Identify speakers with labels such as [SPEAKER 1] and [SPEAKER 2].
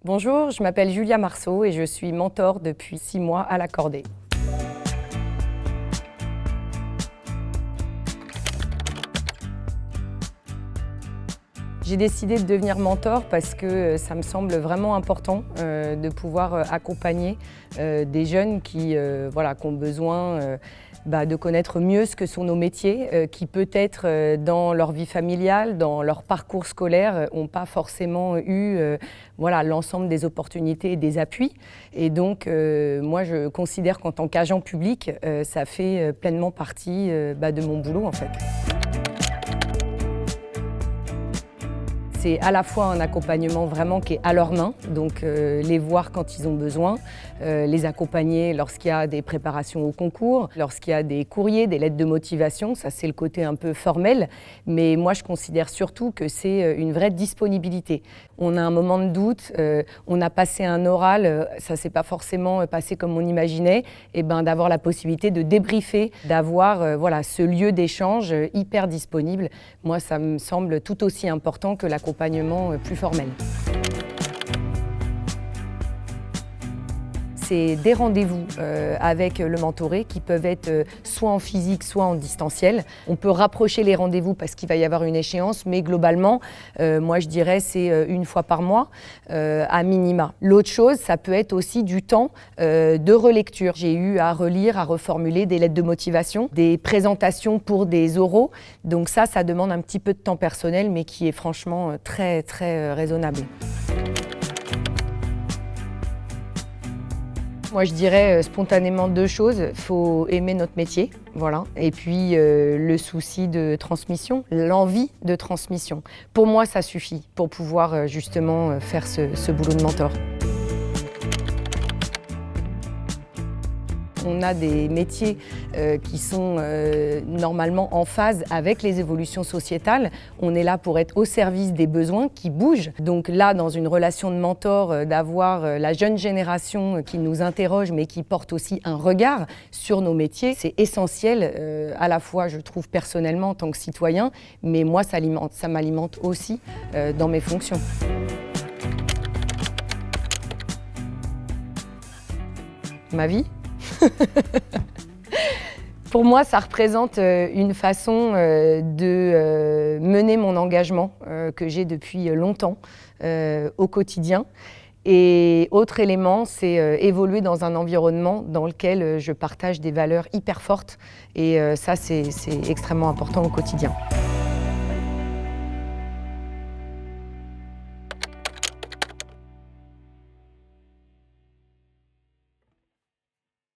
[SPEAKER 1] Bonjour, je m'appelle Julia Marceau et je suis mentor depuis 6 mois à la Cordée. J'ai décidé de devenir mentor parce que ça me semble vraiment important de pouvoir accompagner des jeunes qui ont besoin de connaître mieux ce que sont nos métiers, qui peut-être dans leur vie familiale, dans leur parcours scolaire, n'ont pas forcément eu l'ensemble des opportunités et des appuis. Et donc, moi, je considère qu'en tant qu'agent public, ça fait pleinement partie de mon boulot, en fait. C'est à la fois un accompagnement vraiment qui est à leurs mains, donc les voir quand ils ont besoin, les accompagner lorsqu'il y a des préparations au concours, lorsqu'il y a des courriers, des lettres de motivation, ça c'est le côté un peu formel, mais moi je considère surtout que c'est une vraie disponibilité. On a un moment de doute, on a passé un oral, ça ne s'est pas forcément passé comme on imaginait, et d'avoir la possibilité de débriefer, d'avoir ce lieu d'échange hyper disponible, moi ça me semble tout aussi important que l'accompagnement plus formel. C'est des rendez-vous avec le mentoré qui peuvent être soit en physique, soit en distanciel. On peut rapprocher les rendez-vous parce qu'il va y avoir une échéance, mais globalement, moi je dirais c'est une fois par mois à minima. L'autre chose, ça peut être aussi du temps de relecture. J'ai eu à relire, à reformuler des lettres de motivation, des présentations pour des oraux. Donc ça demande un petit peu de temps personnel, mais qui est franchement très, très raisonnable. Moi, je dirais spontanément 2 choses. Il faut aimer notre métier, voilà. Et puis le souci de transmission, l'envie de transmission. Pour moi, ça suffit pour pouvoir justement faire ce boulot de mentor. On a des métiers qui sont normalement en phase avec les évolutions sociétales. On est là pour être au service des besoins qui bougent. Donc là, dans une relation de mentor, d'avoir la jeune génération qui nous interroge, mais qui porte aussi un regard sur nos métiers, c'est essentiel, à la fois, je trouve, personnellement en tant que citoyen, mais moi, ça m'alimente aussi dans mes fonctions. Ma vie ? Pour moi, ça représente une façon de mener mon engagement que j'ai depuis longtemps au quotidien. Et autre élément, c'est évoluer dans un environnement dans lequel je partage des valeurs hyper fortes. Et ça, c'est extrêmement important au quotidien.